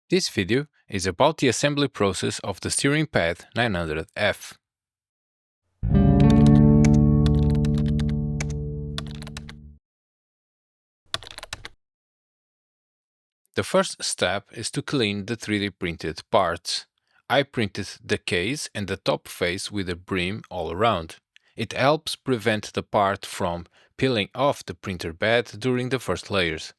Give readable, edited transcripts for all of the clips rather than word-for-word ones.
This video is about the assembly process of the steering pad 900F. The first step is to clean the 3D printed parts. I printed the case and the top face with a brim all around. It helps prevent the part from peeling off the printer bed during the first layers.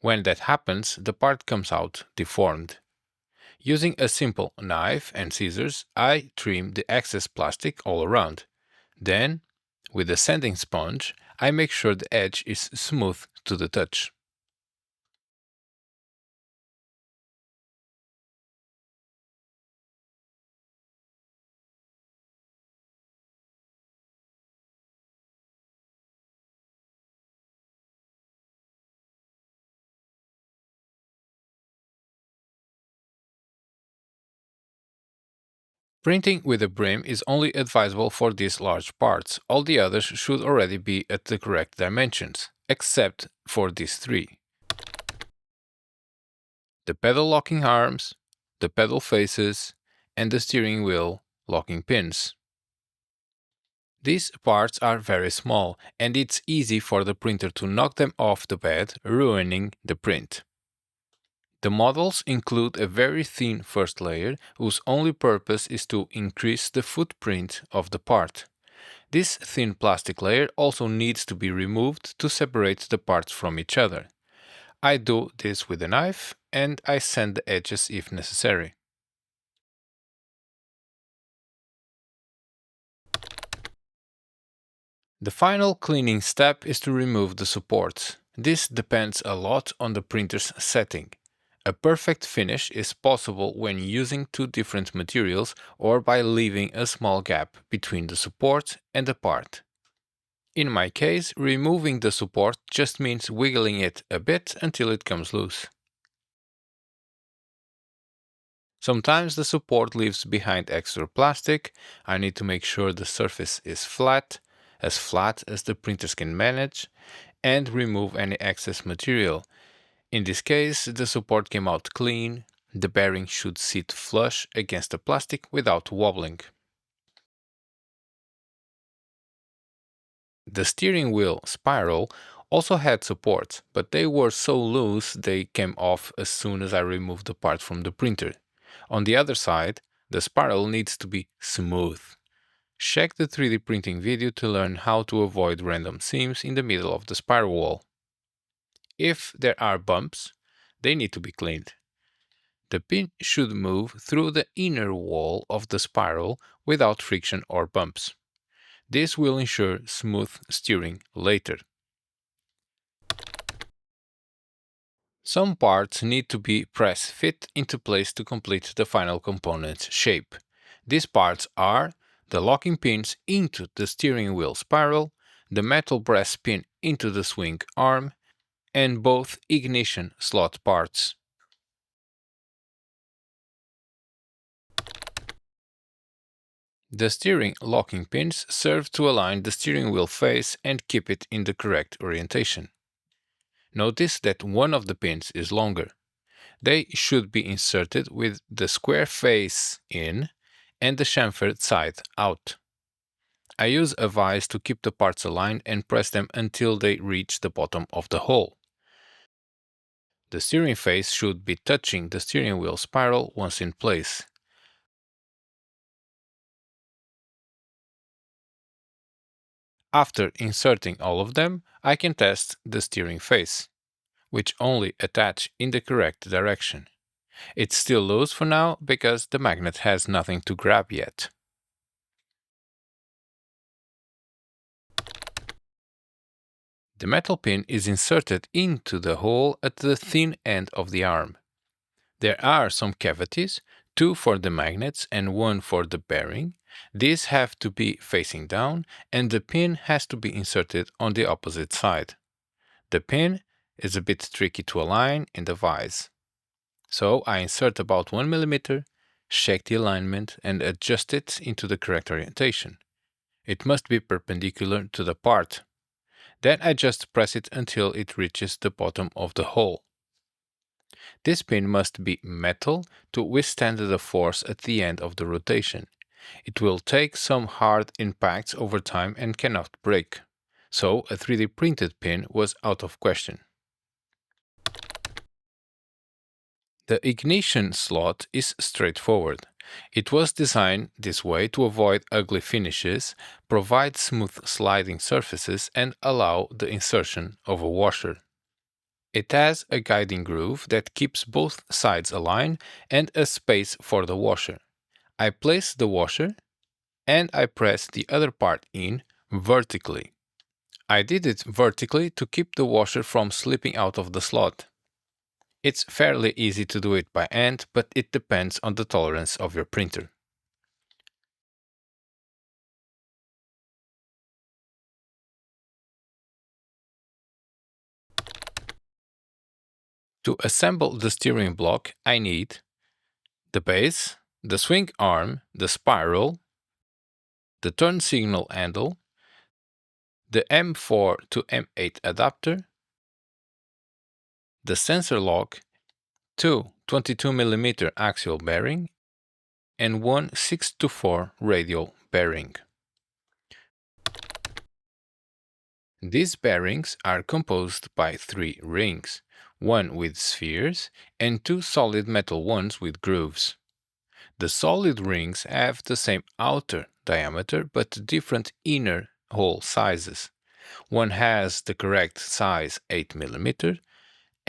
When that happens, the part comes out deformed. Using a simple knife and scissors, I trim the excess plastic all around. Then, with a sanding sponge, I make sure the edge is smooth to the touch. Printing with a brim is only advisable for these large parts. All the others should already be at the correct dimensions, except for these three: the pedal locking arms, the pedal faces, and the steering wheel locking pins. These parts are very small, and it's easy for the printer to knock them off the bed, ruining the print. The models include a very thin first layer whose only purpose is to increase the footprint of the part. This thin plastic layer also needs to be removed to separate the parts from each other. I do this with a knife and I sand the edges if necessary. The final cleaning step is to remove the supports. This depends a lot on the printer's setting. A perfect finish is possible when using two different materials or by leaving a small gap between the support and the part. In my case, removing the support just means wiggling it a bit until it comes loose. Sometimes the support leaves behind extra plastic. I need to make sure the surface is flat as the printers can manage, and remove any excess material. In this case, the support came out clean. The bearing should sit flush against the plastic without wobbling. The steering wheel spiral also had supports, but they were so loose they came off as soon as I removed the part from the printer. On the other side, the spiral needs to be smooth. Check the 3D printing video to learn how to avoid random seams in the middle of the spiral wall. If there are bumps, they need to be cleaned. The pin should move through the inner wall of the spiral without friction or bumps. This will ensure smooth steering later. Some parts need to be press-fit into place to complete the final component's shape. These parts are the locking pins into the steering wheel spiral, the metal brass pin into the swing arm, and both ignition slot parts. The steering locking pins serve to align the steering wheel face and keep it in the correct orientation. Notice that one of the pins is longer. They should be inserted with the square face in and the chamfered side out. I use a vise to keep the parts aligned and press them until they reach the bottom of the hole. The steering face should be touching the steering wheel spiral once in place. After inserting all of them, I can test the steering face, which only attach in the correct direction. It's still loose for now because the magnet has nothing to grab yet. The metal pin is inserted into the hole at the thin end of the arm. There are some cavities, two for the magnets and one for the bearing. These have to be facing down and the pin has to be inserted on the opposite side. The pin is a bit tricky to align in the vise. So I insert about 1 mm, check the alignment and adjust it into the correct orientation. It must be perpendicular to the part. Then I just press it until it reaches the bottom of the hole. This pin must be metal to withstand the force at the end of the rotation. It will take some hard impacts over time and cannot break. So a 3D printed pin was out of question. The ignition slot is straightforward. It was designed this way to avoid ugly finishes, provide smooth sliding surfaces, and allow the insertion of a washer. It has a guiding groove that keeps both sides aligned and a space for the washer. I place the washer and I press the other part in vertically. I did it vertically to keep the washer from slipping out of the slot. It's fairly easy to do it by hand, but it depends on the tolerance of your printer. To assemble the steering block, I need the base, the swing arm, the spiral, the turn signal handle, the M4 to M8 adapter, the sensor lock, two 22mm axial bearing, and one 6-4 radial bearing. These bearings are composed by three rings, one with spheres and two solid metal ones with grooves. The solid rings have the same outer diameter but different inner hole sizes. One has the correct size 8mm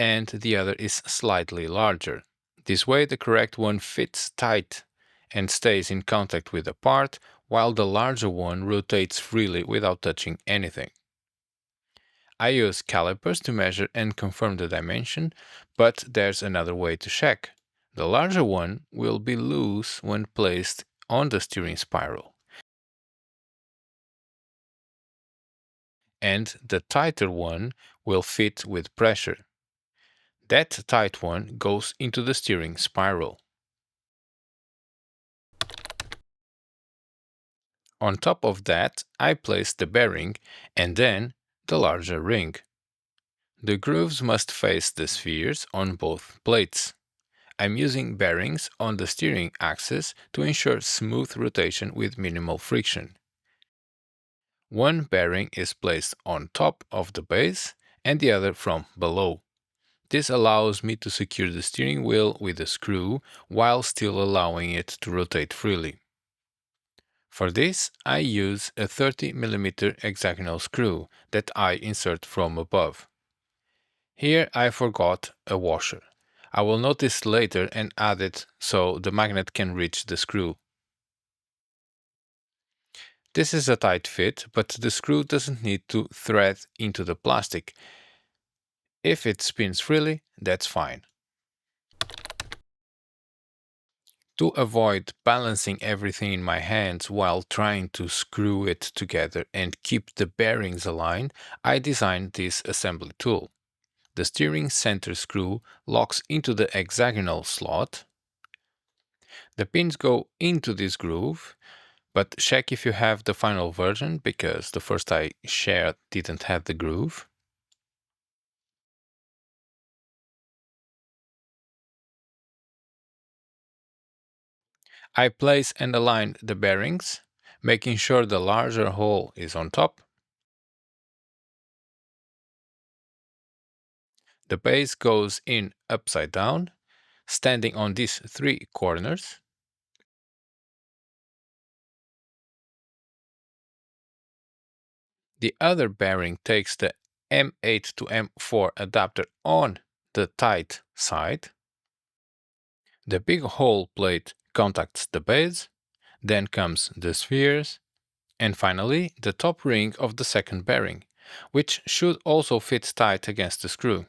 and the other is slightly larger. This way the correct one fits tight and stays in contact with the part, while the larger one rotates freely without touching anything. I use calipers to measure and confirm the dimension, but there's another way to check. The larger one will be loose when placed on the steering spiral, and the tighter one will fit with pressure. That tight one goes into the steering spiral. On top of that, I place the bearing and then the larger ring. The grooves must face the spheres on both plates. I'm using bearings on the steering axis to ensure smooth rotation with minimal friction. One bearing is placed on top of the base and the other from below. This allows me to secure the steering wheel with a screw while still allowing it to rotate freely. For this, I use a 30mm hexagonal screw that I insert from above. Here I forgot a washer. I will notice later and add it so the magnet can reach the screw. This is a tight fit, but the screw doesn't need to thread into the plastic. If it spins freely, that's fine. To avoid balancing everything in my hands while trying to screw it together and keep the bearings aligned, I designed this assembly tool. The steering center screw locks into the hexagonal slot. The pins go into this groove, but check if you have the final version because the first I shared didn't have the groove. I place and align the bearings, making sure the larger hole is on top. The base goes in upside down, standing on these three corners. The other bearing takes the M8 to M4 adapter on the tight side. The big hole plate contacts the base, then comes the spheres, and finally the top ring of the second bearing, which should also fit tight against the screw.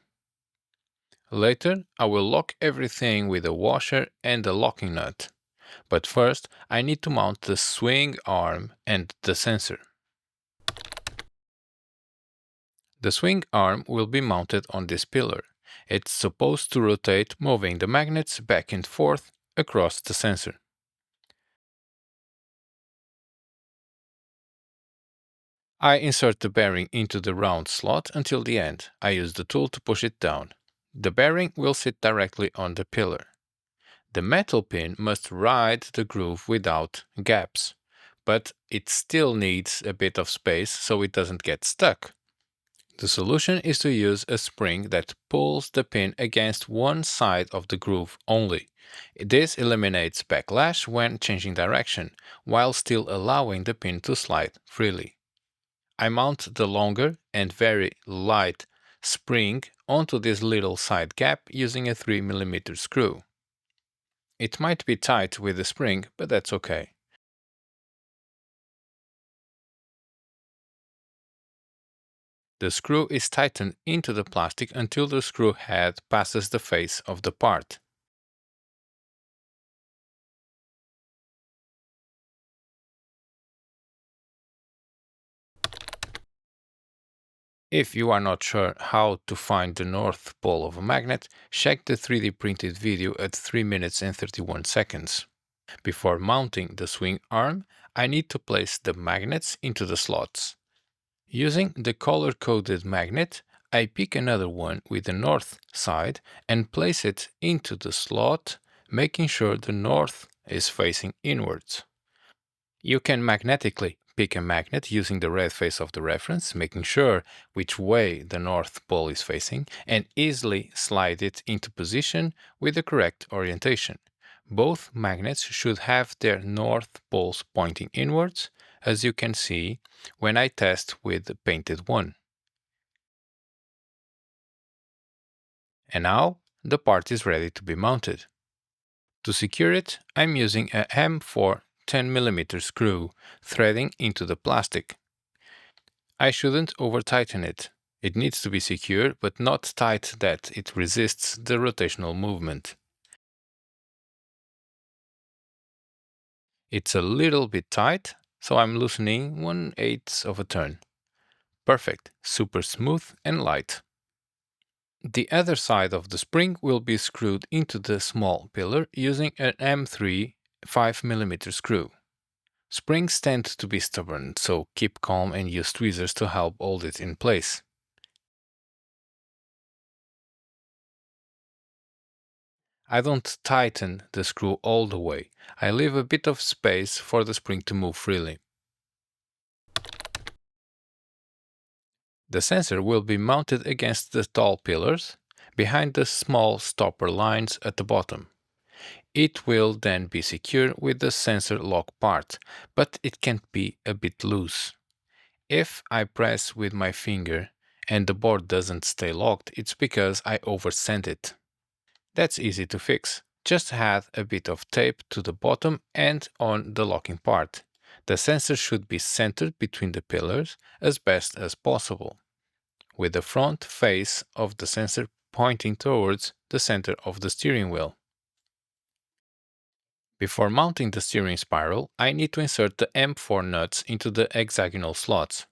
Later, I will lock everything with a washer and a locking nut, but first I need to mount the swing arm and the sensor. The swing arm will be mounted on this pillar. It's supposed to rotate, moving the magnets back and forth across the sensor. I insert the bearing into the round slot until the end. I use the tool to push it down. The bearing will sit directly on the pillar. The metal pin must ride the groove without gaps, but it still needs a bit of space so it doesn't get stuck. The solution is to use a spring that pulls the pin against one side of the groove only. This eliminates backlash when changing direction, while still allowing the pin to slide freely. I mount the longer and very light spring onto this little side gap using a 3mm screw. It might be tight with the spring, but that's okay. The screw is tightened into the plastic until the screw head passes the face of the part. If you are not sure how to find the north pole of a magnet, check the 3D printed video at 3 minutes and 31 seconds. Before mounting the swing arm, I need to place the magnets into the slots. Using the color-coded magnet, I pick another one with the north side and place it into the slot, making sure the north is facing inwards. You can magnetically pick a magnet using the red face of the reference, making sure which way the north pole is facing, and easily slide it into position with the correct orientation. Both magnets should have their north poles pointing inwards, as you can see when I test with the painted one. And now the part is ready to be mounted. To secure it, I'm using a M4 10mm screw threading into the plastic. I shouldn't over-tighten it. It needs to be secure, but not tight that it resists the rotational movement. It's a little bit tight, so I'm loosening 1/8 of a turn. Perfect, super smooth and light. The other side of the spring will be screwed into the small pillar using an M3 5mm screw. Springs tend to be stubborn, so keep calm and use tweezers to help hold it in place. I don't tighten the screw all the way. I leave a bit of space for the spring to move freely. The sensor will be mounted against the tall pillars, behind the small stopper lines at the bottom. It will then be secured with the sensor lock part, but it can be a bit loose. If I press with my finger and the board doesn't stay locked, it's because I oversand it. That's easy to fix. Just add a bit of tape to the bottom and on the locking part. The sensor should be centered between the pillars as best as possible, with the front face of the sensor pointing towards the center of the steering wheel. Before mounting the steering spiral, I need to insert the M4 nuts into the hexagonal slots.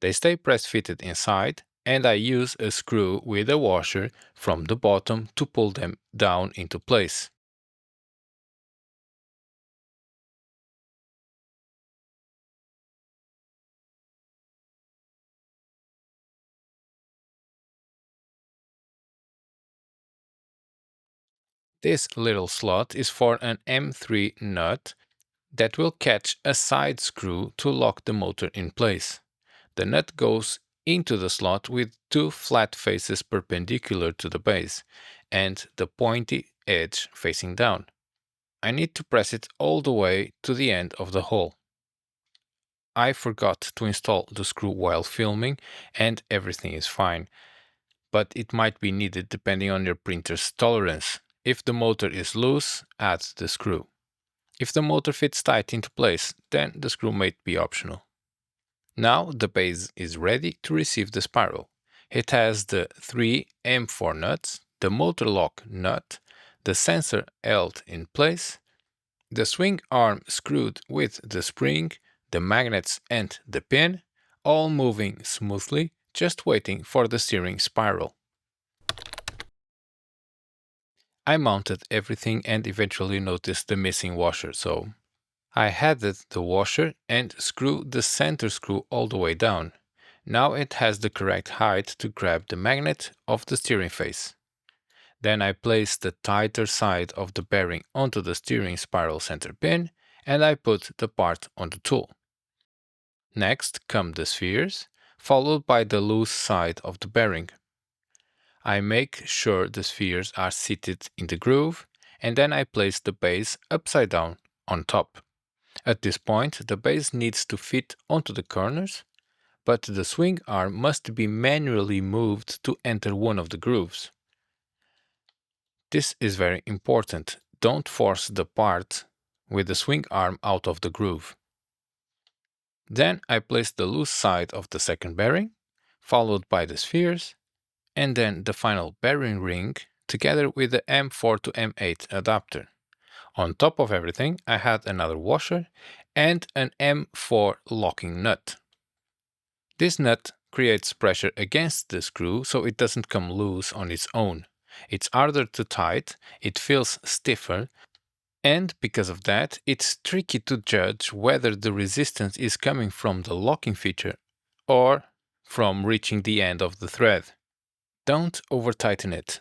They stay press-fitted inside, and I use a screw with a washer from the bottom to pull them down into place. This little slot is for an M3 nut that will catch a side screw to lock the motor in place. The nut goes into the slot with two flat faces perpendicular to the base and the pointy edge facing down. I need to press it all the way to the end of the hole. I forgot to install the screw while filming and everything is fine, but it might be needed depending on your printer's tolerance. If the motor is loose, add the screw. If the motor fits tight into place, then the screw might be optional. Now the base is ready to receive the spiral. It has the three M4 nuts, the motor lock nut, the sensor held in place, the swing arm screwed with the spring, the magnets and the pin, all moving smoothly, just waiting for the steering spiral. I mounted everything and eventually noticed the missing washer, so I added the washer and screwed the center screw all the way down. Now it has the correct height to grab the magnet of the steering face. Then I place the tighter side of the bearing onto the steering spiral center pin and I put the part on the tool. Next come the spheres, followed by the loose side of the bearing. I make sure the spheres are seated in the groove and then I place the base upside down on top. At this point, the base needs to fit onto the corners, but the swing arm must be manually moved to enter one of the grooves. This is very important. Don't force the part with the swing arm out of the groove. Then I place the loose side of the second bearing, followed by the spheres, and then the final bearing ring together with the M4 to M8 adapter. On top of everything, I had another washer and an M4 locking nut. This nut creates pressure against the screw so it doesn't come loose on its own. It's harder to tight, it feels stiffer, and because of that, it's tricky to judge whether the resistance is coming from the locking feature or from reaching the end of the thread. Don't over-tighten it,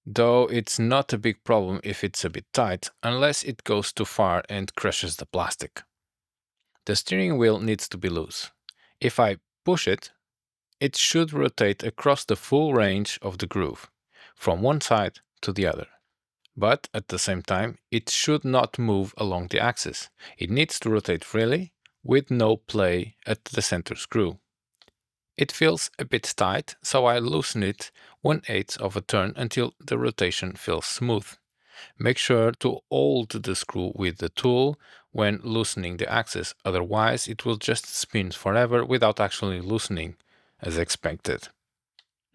though it's not a big problem if it's a bit tight, unless it goes too far and crushes the plastic. The steering wheel needs to be loose. If I push it, it should rotate across the full range of the groove, from one side to the other. But at the same time, it should not move along the axis. It needs to rotate freely, with no play at the center screw. It feels a bit tight, so I loosen it 1/8 of a turn until the rotation feels smooth. Make sure to hold the screw with the tool when loosening the axis, otherwise it will just spin forever without actually loosening, as expected.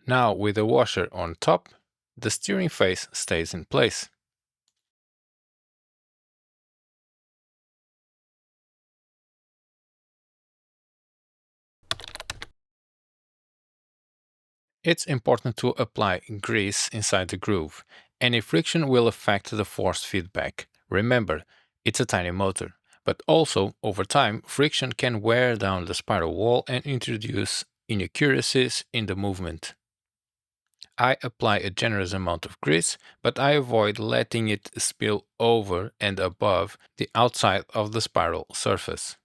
Now, with the washer on top, the steering face stays in place. It's important to apply grease inside the groove. Any friction will affect the force feedback. Remember, it's a tiny motor, but also, over time, friction can wear down the spiral wall and introduce inaccuracies in the movement. I apply a generous amount of grease, but I avoid letting it spill over and above the outside of the spiral surface.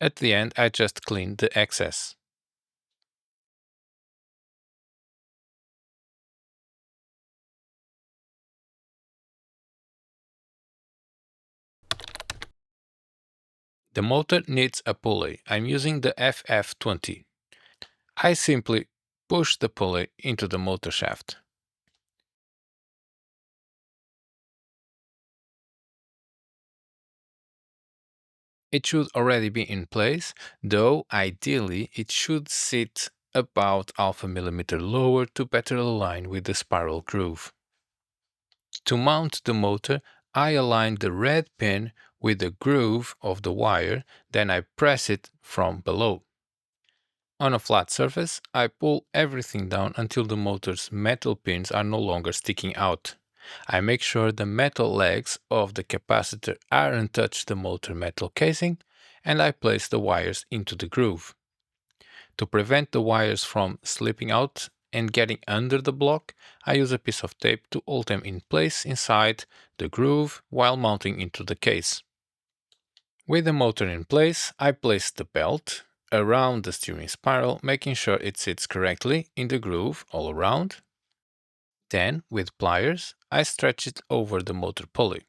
At the end, I just clean the excess. The motor needs a pulley. I'm using the FF20. I simply push the pulley into the motor shaft. It should already be in place, though ideally it should sit about half a millimeter lower to better align with the spiral groove. To mount the motor, I align the red pin with the groove of the wire, then I press it from below. On a flat surface, I pull everything down until the motor's metal pins are no longer sticking out. I make sure the metal legs of the capacitor aren't touch the motor metal casing, and I place the wires into the groove. To prevent the wires from slipping out and getting under the block, I use a piece of tape to hold them in place inside the groove while mounting into the case. With the motor in place, I place the belt around the steering spiral, making sure it sits correctly in the groove all around. Then, with pliers, I stretch it over the motor pulley.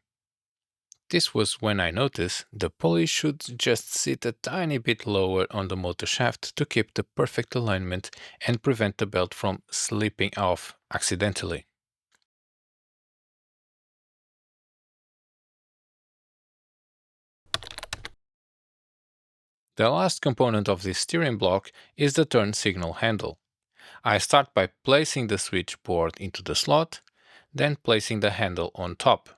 This was when I noticed the pulley should just sit a tiny bit lower on the motor shaft to keep the perfect alignment and prevent the belt from slipping off accidentally. The last component of this steering block is the turn signal handle. I start by placing the switchboard into the slot, then placing the handle on top.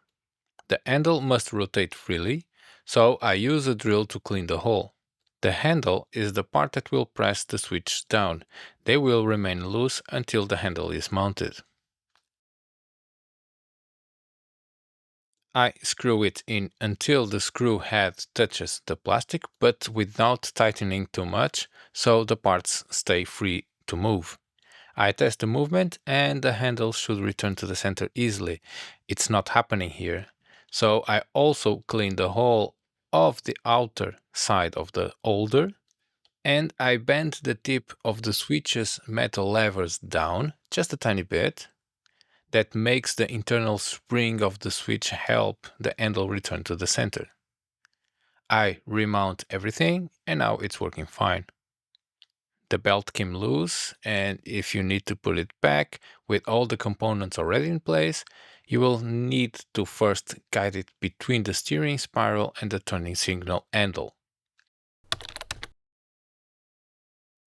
The handle must rotate freely, so I use a drill to clean the hole. The handle is the part that will press the switch down. They will remain loose until the handle is mounted. I screw it in until the screw head touches the plastic, but without tightening too much, so the parts stay free to move. I test the movement and the handle should return to the center easily. It's not happening here. So I also clean the whole of the outer side of the holder, and I bend the tip of the switch's metal levers down just a tiny bit. That makes the internal spring of the switch help the handle return to the center. I remount everything and now it's working fine. The belt came loose, and if you need to put it back with all the components already in place, you will need to first guide it between the steering spiral and the turning signal handle.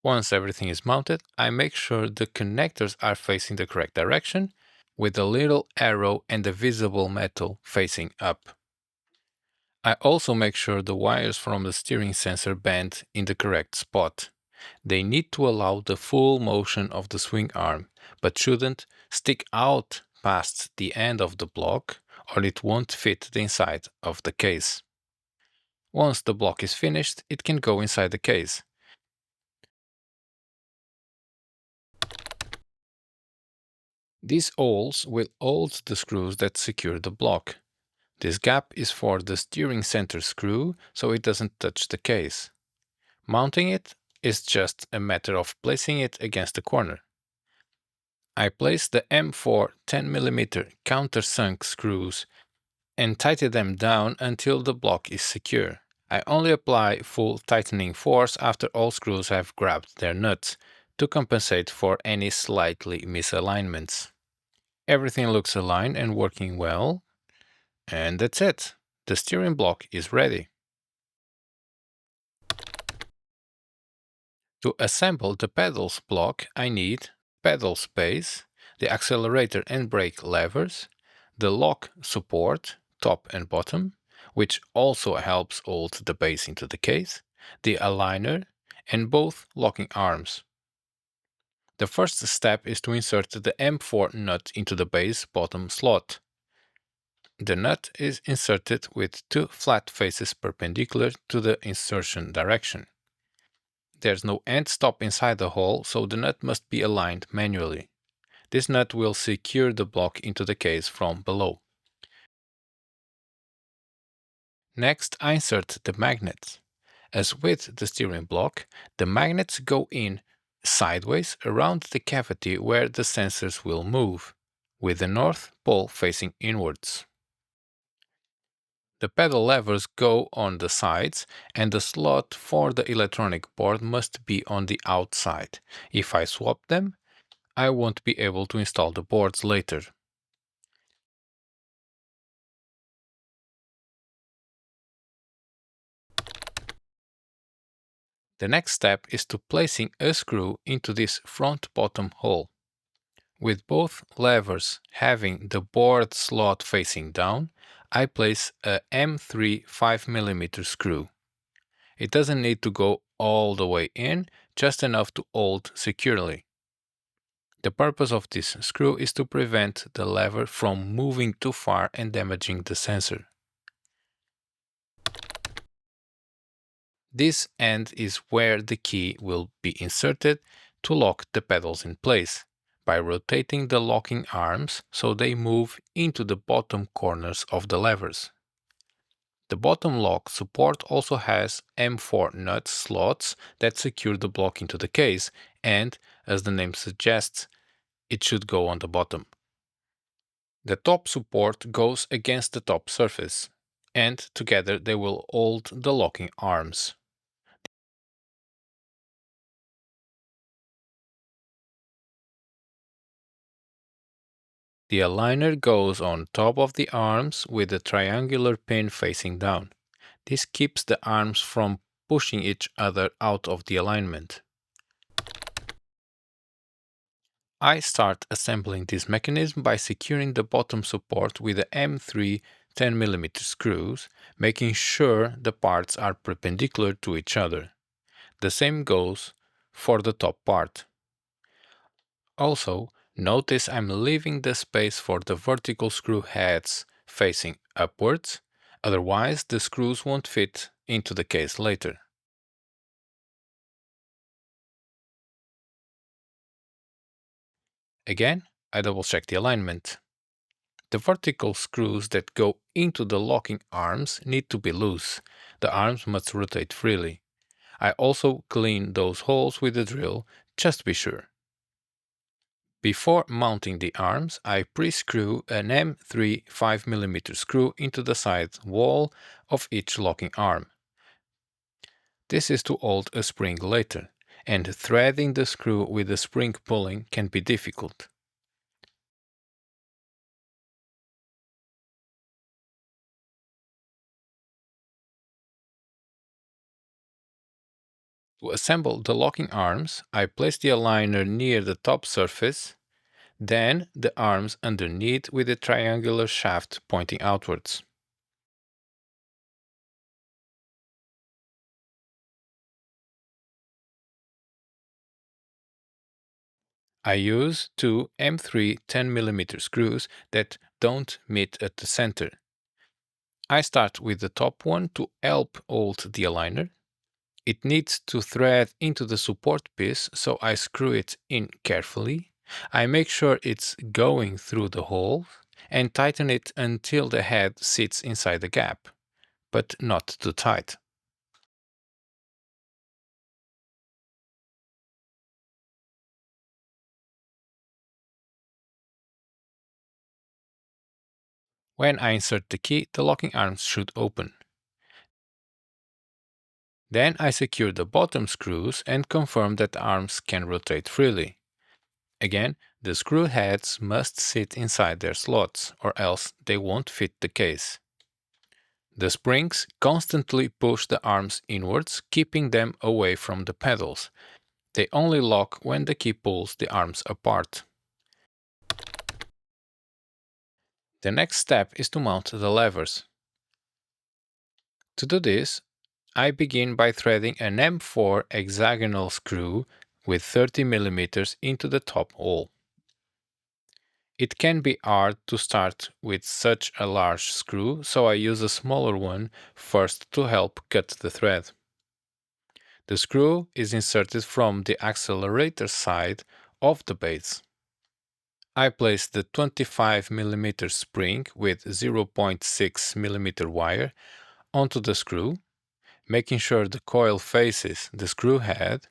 Once everything is mounted, I make sure the connectors are facing the correct direction, with the little arrow and the visible metal facing up. I also make sure the wires from the steering sensor bend in the correct spot. They need to allow the full motion of the swing arm, but shouldn't stick out past the end of the block or it won't fit the inside of the case. Once the block is finished, it can go inside the case. These holes will hold the screws that secure the block. This gap is for the steering center screw, so it doesn't touch the case. Mounting it is just a matter of placing it against the corner. I place the M4 10mm countersunk screws and tighten them down until the block is secure. I only apply full tightening force after all screws have grabbed their nuts to compensate for any slightly misalignments. Everything looks aligned and working well, and that's it. The steering block is ready. To assemble the pedals block, I need pedal space, the accelerator and brake levers, the lock support, top and bottom, which also helps hold the base into the case, the aligner, and both locking arms. The first step is to insert the M4 nut into the base bottom slot. The nut is inserted with two flat faces perpendicular to the insertion direction. There's no end stop inside the hole, so the nut must be aligned manually. This nut will secure the block into the case from below. Next, I insert the magnets. As with the steering block, the magnets go in sideways around the cavity where the sensors will move, with the north pole facing inwards. The pedal levers go on the sides, and the slot for the electronic board must be on the outside. If I swap them, I won't be able to install the boards later. The next step is to placing a screw into this front-bottom hole. With both levers having the board slot facing down, I place a M3 5mm screw. It doesn't need to go all the way in, just enough to hold securely. The purpose of this screw is to prevent the lever from moving too far and damaging the sensor. This end is where the key will be inserted to lock the pedals in place, by rotating the locking arms so they move into the bottom corners of the levers. The bottom lock support also has M4 nut slots that secure the block into the case, and, as the name suggests, it should go on the bottom. The top support goes against the top surface, and together they will hold the locking arms. The aligner goes on top of the arms with a triangular pin facing down. This keeps the arms from pushing each other out of the alignment. I start assembling this mechanism by securing the bottom support with the M3 10mm screws, making sure the parts are perpendicular to each other. The same goes for the top part. Also, notice I'm leaving the space for the vertical screw heads facing upwards, otherwise the screws won't fit into the case later. Again, I double check the alignment. The vertical screws that go into the locking arms need to be loose. The arms must rotate freely. I also clean those holes with a drill, just to be sure. Before mounting the arms, I pre-screw an M3 5mm screw into the side wall of each locking arm. This is to hold a spring later, and threading the screw with the spring pulling can be difficult. To assemble the locking arms, I place the aligner near the top surface, then the arms underneath with a triangular shaft pointing outwards. I use two M3 10mm screws that don't meet at the center. I start with the top one to help hold the aligner. It needs to thread into the support piece, so I screw it in carefully. I make sure it's going through the hole and tighten it until the head sits inside the gap, but not too tight. When I insert the key, the locking arms should open. Then I secure the bottom screws and confirm that the arms can rotate freely. Again, the screw heads must sit inside their slots, or else they won't fit the case. The springs constantly push the arms inwards, keeping them away from the pedals. They only lock when the key pulls the arms apart. The next step is to mount the levers. To do this, I begin by threading an M4 hexagonal screw with 30mm into the top hole. It can be hard to start with such a large screw, so I use a smaller one first to help cut the thread. The screw is inserted from the accelerator side of the base. I place the 25mm spring with 0.6mm wire onto the screw, making sure the coil faces the screw head.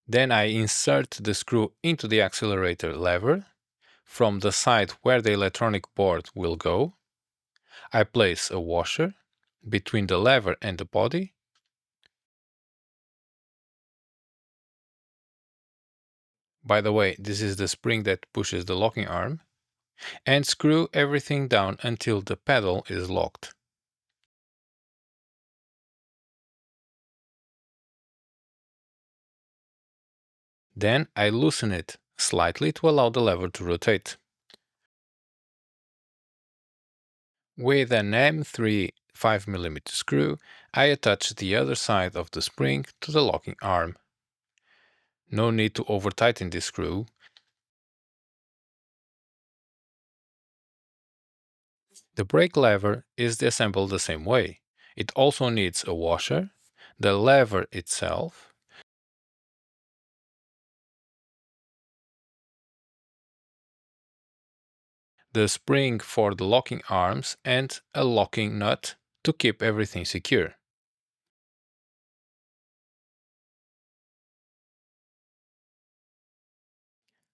Then I insert the screw into the accelerator lever from the side where the electronic board will go. I place a washer between the lever and the body. By the way, this is the spring that pushes the locking arm. And screw everything down until the pedal is locked. Then I loosen it slightly to allow the lever to rotate. With an M3 5mm screw, I attach the other side of the spring to the locking arm. No need to over-tighten this screw. The brake lever is assembled the same way. It also needs a washer, the lever itself, the spring for the locking arms, and a locking nut to keep everything secure.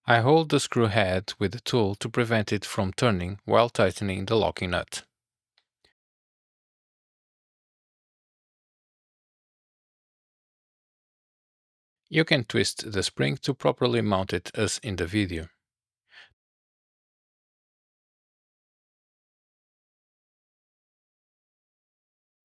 I hold the screw head with the tool to prevent it from turning while tightening the locking nut. You can twist the spring to properly mount it as in the video.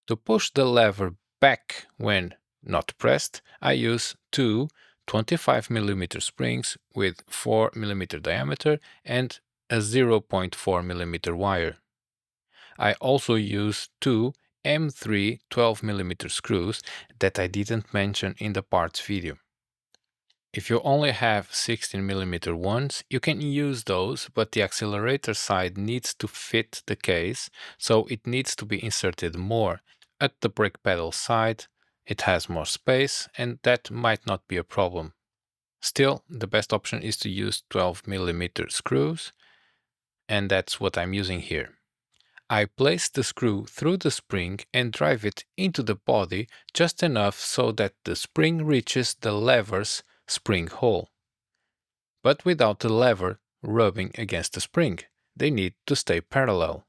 To push the lever back when not pressed, I use two 25mm springs with 4mm diameter and a 0.4mm wire. I also use two M3 12mm screws that I didn't mention in the parts video. If you only have 16mm ones, you can use those, but the accelerator side needs to fit the case, so it needs to be inserted more. At the brake pedal side, it has more space, and that might not be a problem. Still, the best option is to use 12mm screws, and that's what I'm using here. I place the screw through the spring and drive it into the body just enough so that the spring reaches the lever's spring hole, but without the lever rubbing against the spring. They need to stay parallel.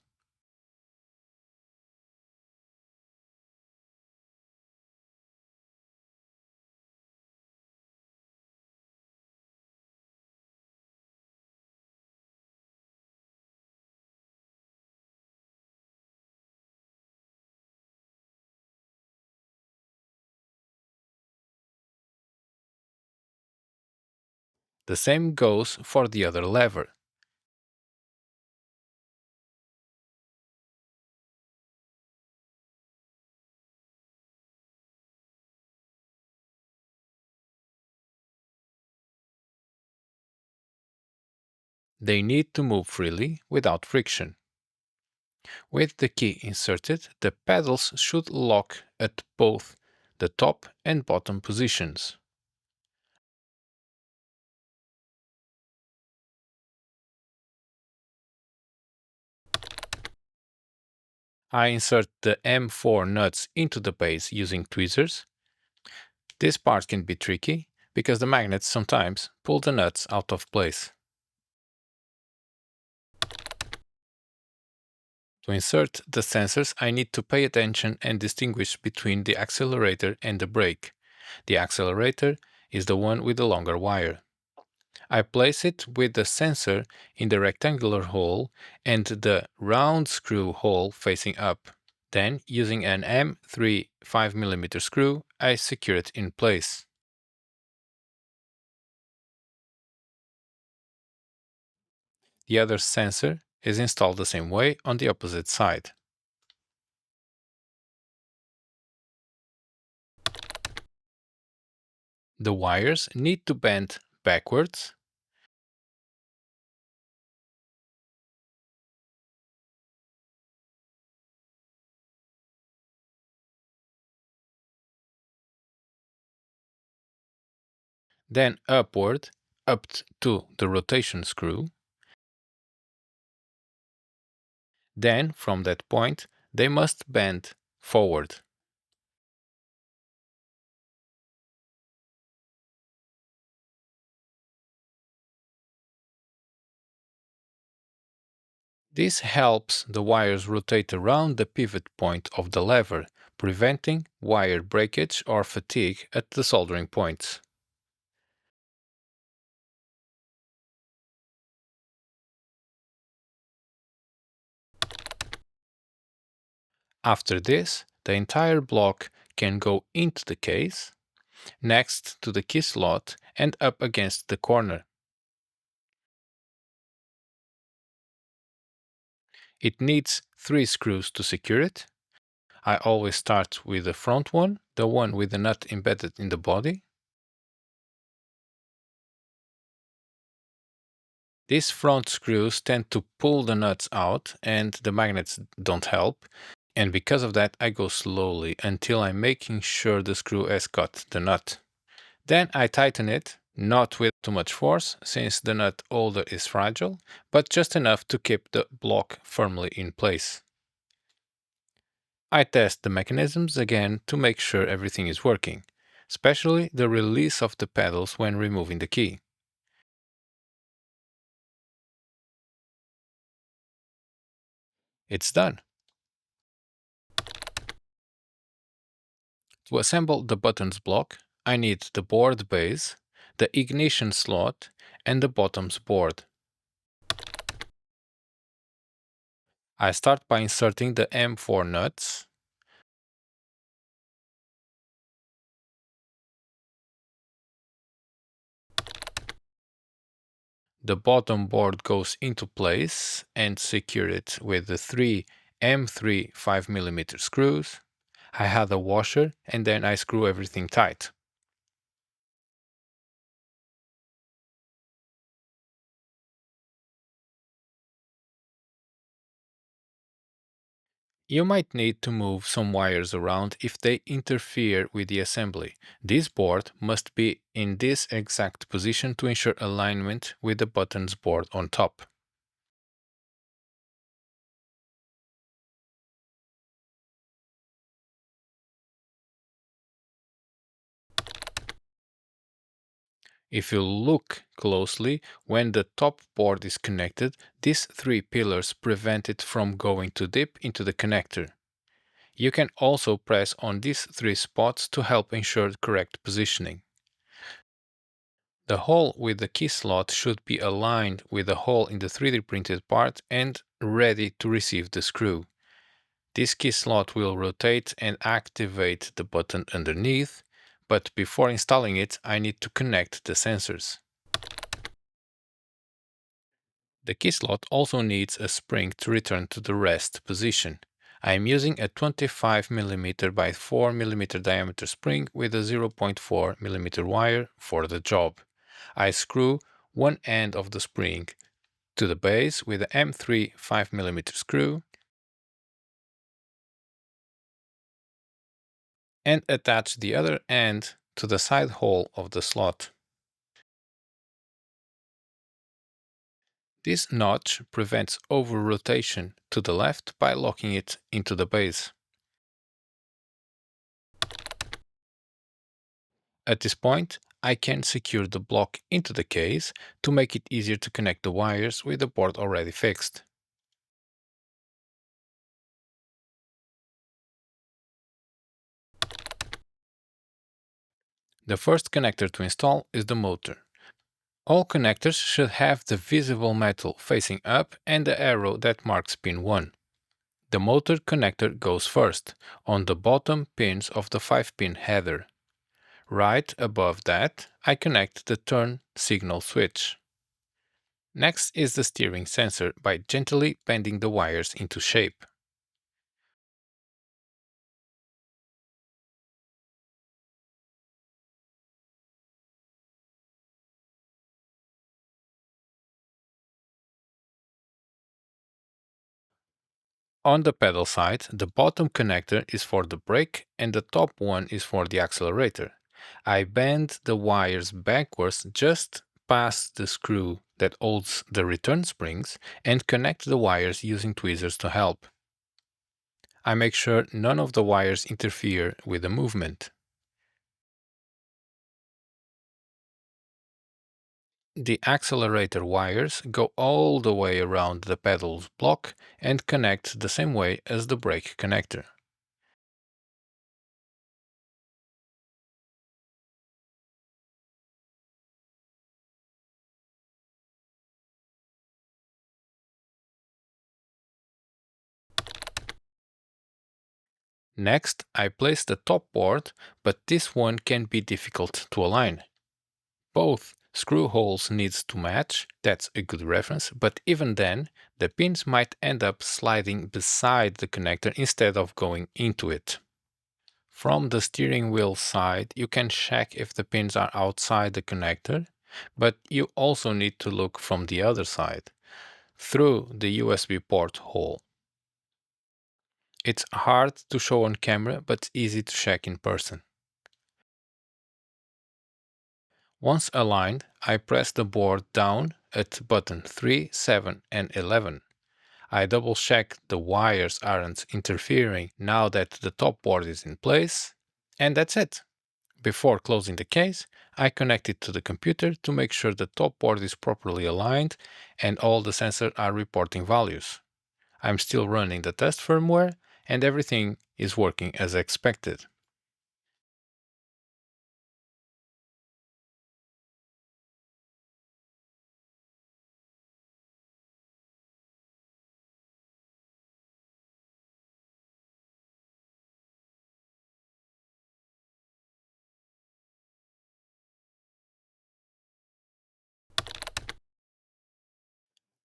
The same goes for the other lever. They need to move freely without friction. With the key inserted, the pedals should lock at both the top and bottom positions. I insert the M4 nuts into the base using tweezers. This part can be tricky because the magnets sometimes pull the nuts out of place. To insert the sensors, I need to pay attention and distinguish between the accelerator and the brake. The accelerator is the one with the longer wire. I place it with the sensor in the rectangular hole and the round screw hole facing up. Then, using an M3 5mm screw, I secure it in place. The other sensor is installed the same way on the opposite side. The wires need to bend backwards then upward up to the rotation screw. Then, from that point, they must bend forward. This helps the wires rotate around the pivot point of the lever, preventing wire breakage or fatigue at the soldering points. After this, the entire block can go into the case, next to the key slot and up against the corner. It needs 3 screws to secure it. I always start with the front one, the one with the nut embedded in the body. These front screws tend to pull the nuts out and the magnets don't help, and because of that I go slowly until I'm making sure the screw has got the nut. Then I tighten it, not with too much force since the nut holder is fragile, but just enough to keep the block firmly in place. I test the mechanisms again to make sure everything is working, especially the release of the pedals when removing the key. It's done. To assemble the buttons block, I need the board base, the ignition slot, and the bottoms board. I start by inserting the M4 nuts. The bottom board goes into place and secure it with the 3 M3 5mm screws. I had a washer and then I screw everything tight. You might need to move some wires around if they interfere with the assembly. This board must be in this exact position to ensure alignment with the buttons board on top. If you look closely, when the top board is connected, these three pillars prevent it from going too deep into the connector. You can also press on these three spots to help ensure correct positioning. The hole with the key slot should be aligned with the hole in the 3D printed part and ready to receive the screw. This key slot will rotate and activate the button underneath, but before installing it, I need to connect the sensors. The key slot also needs a spring to return to the rest position. I am using a 25mm by 4mm diameter spring with a 0.4mm wire for the job. I screw one end of the spring to the base with a M3 5mm screw and attach the other end to the side hole of the slot. This notch prevents over-rotation to the left by locking it into the base. At this point, I can secure the block into the case to make it easier to connect the wires with the board already fixed. The first connector to install is the motor. All connectors should have the visible metal facing up and the arrow that marks pin 1. The motor connector goes first, on the bottom pins of the 5-pin header. Right above that, I connect the turn signal switch. Next is the steering sensor by gently bending the wires into shape. On the pedal side, the bottom connector is for the brake and the top one is for the accelerator. I bend the wires backwards just past the screw that holds the return springs and connect the wires using tweezers to help. I make sure none of the wires interfere with the movement. The accelerator wires go all the way around the pedals block and connect the same way as the brake connector. Next, I place the top board, but this one can be difficult to align. Both screw holes needs to match, that's a good reference, but even then, the pins might end up sliding beside the connector instead of going into it. From the steering wheel side, you can check if the pins are outside the connector, but you also need to look from the other side, through the USB port hole. It's hard to show on camera, but easy to check in person. Once aligned, I press the board down at button 3, 7 and 11. I double check the wires aren't interfering now that the top board is in place, and that's it. Before closing the case, I connect it to the computer to make sure the top board is properly aligned and all the sensors are reporting values. I'm still running the test firmware and everything is working as expected.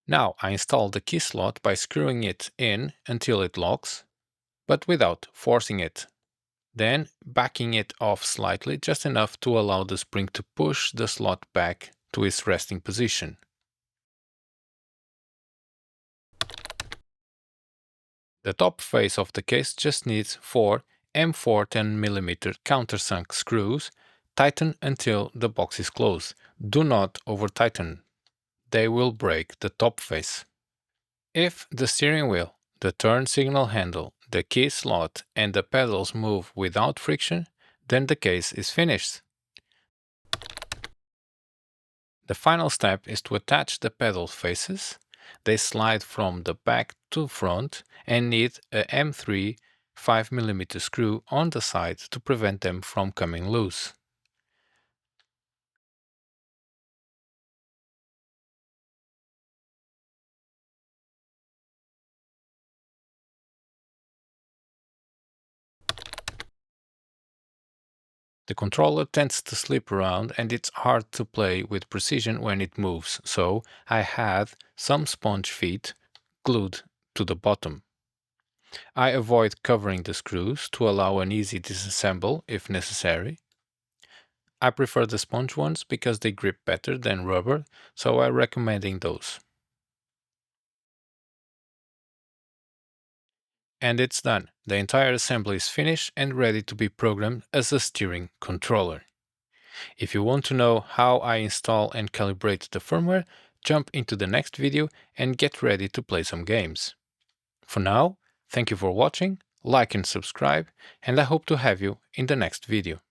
Now I install the key slot by screwing it in until it locks, but without forcing it. Then backing it off slightly, just enough to allow the spring to push the slot back to its resting position. The top face of the case just needs 4 M4 10mm countersunk screws. Tighten until the box is closed. Do not over-tighten. They will break the top face. If the steering wheel, the turn signal handle, the key slot and the pedals move without friction, then the case is finished. The final step is to attach the pedal faces. They slide from the back to front and need a M3 5mm screw on the side to prevent them from coming loose. The controller tends to slip around and it's hard to play with precision when it moves, so I had some sponge feet glued to the bottom. I avoid covering the screws to allow an easy disassemble if necessary. I prefer the sponge ones because they grip better than rubber, so I'm recommending those. And it's done. The entire assembly is finished and ready to be programmed as a steering controller. If you want to know how I install and calibrate the firmware, jump into the next video and get ready to play some games. For now, thank you for watching, like and subscribe, and I hope to have you in the next video.